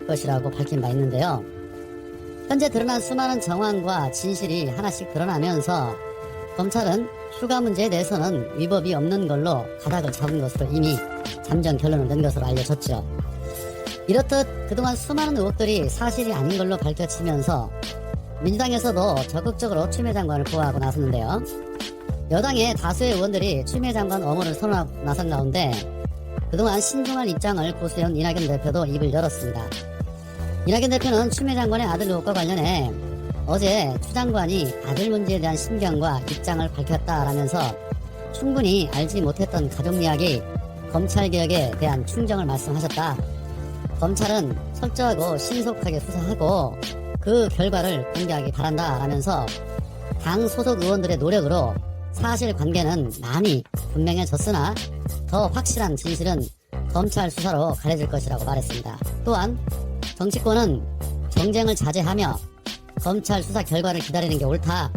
것이라고 밝힌 바 있는데요. 현재 드러난 수많은 정황과 진실이 하나씩 드러나면서 검찰은 휴가 문제에 대해서는 위법이 없는 걸로 가닥을 잡은 것으로 이미 잠정 결론을 낸 것으로 알려졌죠. 이렇듯 그동안 수많은 의혹들이 사실이 아닌 걸로 밝혀지면서 민주당에서도 적극적으로 추미애 장관을 보호하고 나섰는데요. 여당의 다수의 의원들이 추미애 장관 엄호를 선언하고 나선 가운데 그동안 신중한 입장을 고수해온 이낙연 대표도 입을 열었습니다. 이낙연 대표는 추미애 장관의 아들 의혹과 관련해 어제 추 장관이 아들 문제에 대한 심경과 입장을 밝혔다라면서 충분히 알지 못했던 가족 이야기, 검찰개혁에 대한 충정을 말씀하셨다. 검찰은 철저하고 신속하게 수사하고 그 결과를 공개하기 바란다라면서 당 소속 의원들의 노력으로 사실관계는 많이 분명해졌으나 더 확실한 진실은 검찰 수사로 가려질 것이라고 말했습니다. 또한 정치권은 정쟁을 자제하며 검찰 수사 결과를 기다리는 게 옳다.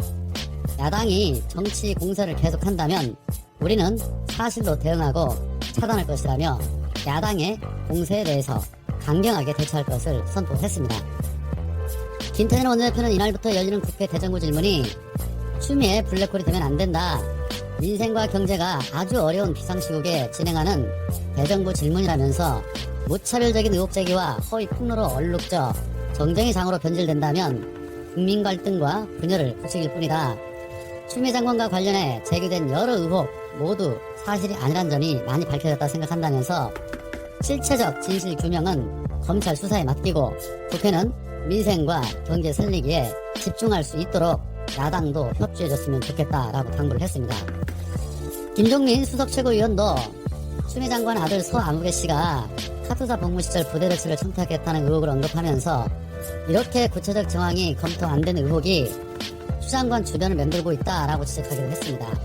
야당이 정치 공세를 계속한다면 우리는 사실로 대응하고 차단할 것이라며 야당의 공세에 대해서 강경하게 대처할 것을 선포했습니다. 김태년 원내대표는 이날부터 열리는 국회 대정부 질문이 추미애 블랙홀이 되면 안 된다. 민생과 경제가 아주 어려운 비상시국에 진행하는 대정부 질문이라면서 무차별적인 의혹 제기와 허위 폭로로 얼룩져 정쟁의 장으로 변질된다면 국민 갈등과 분열을 부추길 뿐이다. 추미애 장관과 관련해 제기된 여러 의혹 모두 사실이 아니란 점이 많이 밝혀졌다 생각한다면서 실체적 진실 규명은 검찰 수사에 맡기고 국회는 민생과 경제 살리기에 집중할 수 있도록 야당도 협조해줬으면 좋겠다라고 당부를 했습니다. 김종민 수석 최고위원도 추미애 장관 아들 서아무개 씨가 카투사 복무 시절 부대 배치를 청탁했다는 의혹을 언급하면서 이렇게 구체적 정황이 검토 안 된 의혹이 추 장관 주변을 맴돌고 있다라고 지적하기도 했습니다.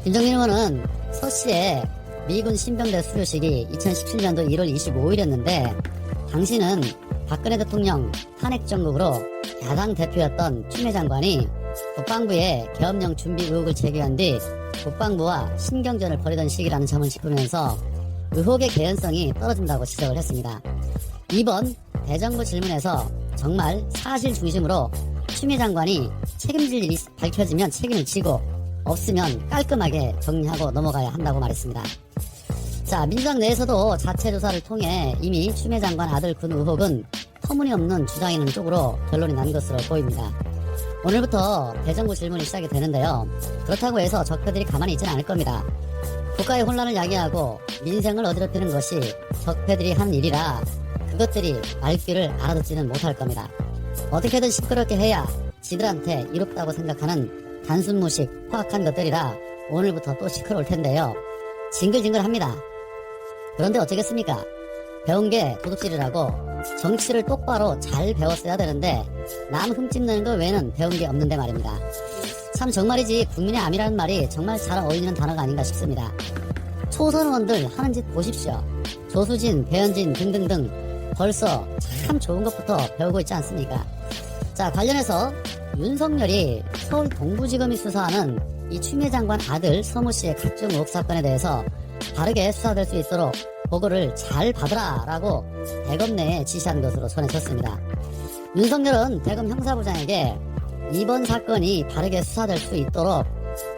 김종민 의원은 서 씨의 미군 신병대 수료식이 2017년도 1월 25일이었는데 당시는 박근혜 대통령 탄핵 정국으로 야당 대표였던 추미애 장관이 국방부에 계엄령 준비 의혹을 제기한 뒤 국방부와 신경전을 벌이던 시기라는 점을 짚으면서 의혹의 개연성이 떨어진다고 지적을 했습니다. 이번 대정부 질문에서 정말 사실 중심으로 추미애 장관이 책임질 일이 밝혀지면 책임을 지고 없으면 깔끔하게 정리하고 넘어가야 한다고 말했습니다. 자, 민주당 내에서도 자체 조사를 통해 이미 추미애 장관 아들 군 의혹은 터무니없는 주장이는 쪽으로 결론이 난 것으로 보입니다. 오늘부터 대정부 질문이 시작이 되는데요. 그렇다고 해서 적폐들이 가만히 있지는 않을 겁니다. 국가의 혼란을 야기하고 민생을 어지럽히는 것이 적폐들이 한 일이라 그것들이 말귀를 알아듣지는 못할 겁니다. 어떻게든 시끄럽게 해야 지들한테 이롭다고 생각하는 단순무식, 포악한 것들이라 오늘부터 또 시끄러울 텐데요. 징글징글합니다. 그런데 어쩌겠습니까? 배운 게 도둑질이라고 정치를 똑바로 잘 배웠어야 되는데 남 흠집내는 거 외에는 배운 게 없는데 말입니다. 참 정말이지 국민의 암이라는 말이 정말 잘 어울리는 단어가 아닌가 싶습니다. 초선 의원들 하는 짓 보십시오. 조수진, 배현진 등등등 벌써 참 좋은 것부터 배우고 있지 않습니까? 자, 관련해서 윤석열이 서울 동부지검이 수사하는 이 추미애 장관 아들 서모 씨의 각종 의혹 사건에 대해서 바르게 수사될 수 있도록 보고를 잘 받으라 라고 대검 내에 지시한 것으로 전해졌습니다. 윤석열은 대검 형사부장에게 이번 사건이 바르게 수사될 수 있도록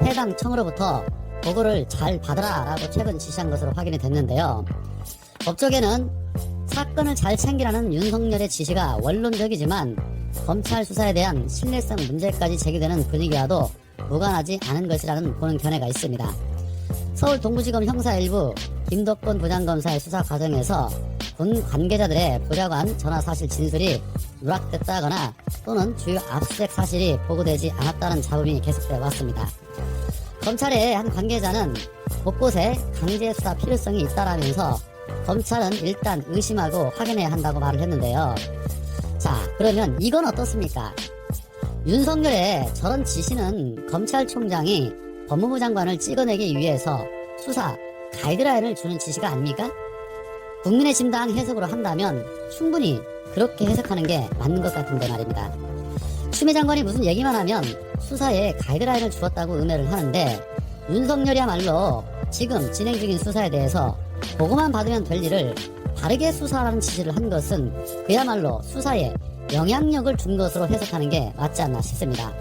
해당 청으로부터 보고를 잘 받으라 라고 최근 지시한 것으로 확인이 됐는데요. 법조계는 사건을 잘 챙기라는 윤석열의 지시가 원론적이지만 검찰 수사에 대한 신뢰성 문제까지 제기되는 분위기와도 무관하지 않은 것이라는 보는 견해가 있습니다. 서울 동부지검 형사 1부 김덕권 부장검사의 수사 과정에서 군 관계자들의 보좌관 전화 사실 진술이 누락됐다거나 또는 주요 압수수색 사실이 보고되지 않았다는 잡음이 계속되어 왔습니다. 검찰의 한 관계자는 곳곳에 강제 수사 필요성이 있다라면서 검찰은 일단 의심하고 확인해야 한다고 말을 했는데요. 자, 그러면 이건 어떻습니까? 윤석열의 저런 지시는 검찰총장이 법무부 장관을 찍어내기 위해서 수사 가이드라인을 주는 지시가 아닙니까? 국민의 진당 해석으로 한다면 충분히 그렇게 해석하는 게 맞는 것 같은데 말입니다. 추미애 장관이 무슨 얘기만 하면 수사에 가이드라인을 주었다고 음해를 하는데 윤석열이야말로 지금 진행 중인 수사에 대해서 보고만 받으면 될 일을 바르게 수사하라는 지시를 한 것은 그야말로 수사에 영향력을 준 것으로 해석하는 게 맞지 않나 싶습니다.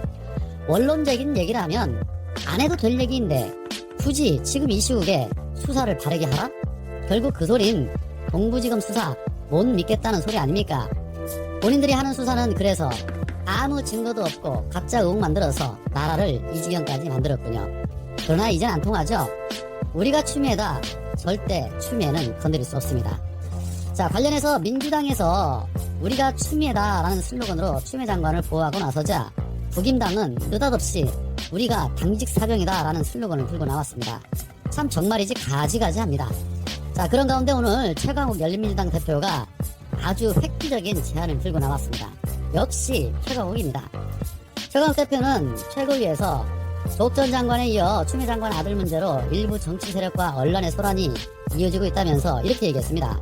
원론적인 얘기를 하면 안 해도 될 얘기인데 굳이 지금 이 시국에 수사를 바르게 하라? 결국 그 소린 동부지검 수사 못 믿겠다는 소리 아닙니까? 본인들이 하는 수사는 그래서 아무 증거도 없고 가짜 의혹 만들어서 나라를 이 지경까지 만들었군요. 그러나 이젠 안 통하죠? 우리가 추미애다. 절대 추미애는 건드릴 수 없습니다. 자, 관련해서 민주당에서 우리가 추미애다 라는 슬로건으로 추미애 장관을 보호하고 나서자 국임당은 느닷없이 우리가 당직 사병이다 라는 슬로건을 들고 나왔습니다. 참 정말이지 가지가지합니다. 자, 그런 가운데 오늘 최강욱 열린민주당 대표가 아주 획기적인 제안을 들고 나왔습니다. 역시 최강욱입니다. 최강욱 대표는 최고위에서 조국 전 장관에 이어 추미애 장관 아들 문제로 일부 정치 세력과 언론의 소란이 이어지고 있다면서 이렇게 얘기했습니다.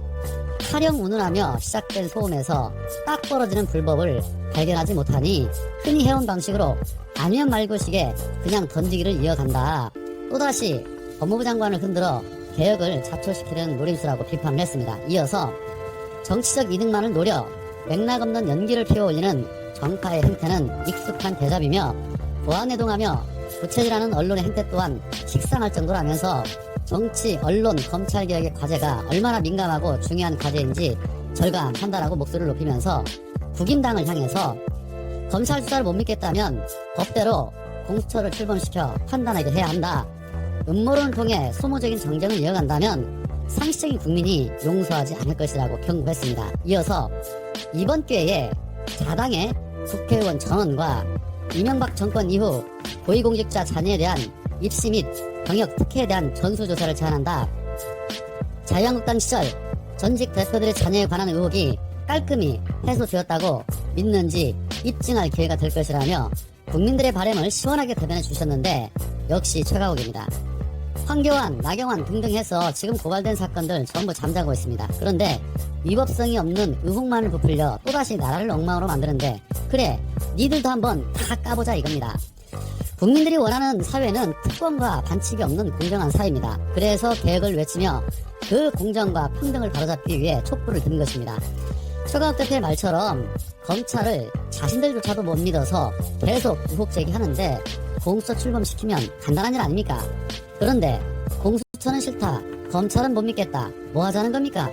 타령 운운하며 시작된 소음에서 딱 벌어지는 불법을 발견하지 못하니 흔히 해온 방식으로 아니면 말고식에 그냥 던지기를 이어간다. 또다시 법무부 장관을 흔들어 개혁을 자초시키는 노림수라고 비판을 했습니다. 이어서 정치적 이득만을 노려 맥락 없는 연기를 피워올리는 정파의 행태는 익숙한 대잡이며 보안해동하며 부채질하는 언론의 행태 또한 식상할 정도라면서 정치, 언론, 검찰 개혁의 과제가 얼마나 민감하고 중요한 과제인지 절감한다라고 목소리를 높이면서 국임당을 향해서 검찰 수사를 못 믿겠다면 법대로 공수처를 출범시켜 판단하게 해야 한다. 음모론을 통해 소모적인 정쟁을 이어간다면 상식적인 국민이 용서하지 않을 것이라고 경고했습니다. 이어서 이번 기회에 자당의 국회의원 전원과 이명박 정권 이후 고위공직자 자녀에 대한 입시 및 병역 특혜에 대한 전수조사를 제안한다. 자유한국당 시절 전직 대표들의 자녀에 관한 의혹이 깔끔히 해소되었다고 믿는지 입증할 기회가 될 것이라며 국민들의 바람을 시원하게 대변해 주셨는데 역시 최강욱입니다. 황교안, 나경원 등등 해서 지금 고발된 사건들 전부 잠자고 있습니다. 그런데 위법성이 없는 의혹만을 부풀려 또다시 나라를 엉망으로 만드는데 그래 니들도 한번 다 까보자 이겁니다. 국민들이 원하는 사회는 특권과 반칙이 없는 공정한 사회입니다. 그래서 개혁을 외치며 그 공정과 평등을 바로잡기 위해 촛불을 든 것입니다. 최강욱 대표의 말처럼 검찰을 자신들조차도 못 믿어서 계속 의혹 제기하는데 공수처 출범시키면 간단한 일 아닙니까? 그런데 공수처는 싫다, 검찰은 못 믿겠다, 뭐 하자는 겁니까?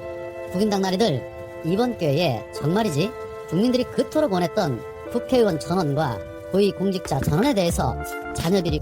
국임당 나리들, 이번 기회에 정말이지 국민들이 그토록 원했던 국회의원 전원과 고위공직자 전원에 대해서 자녀 비리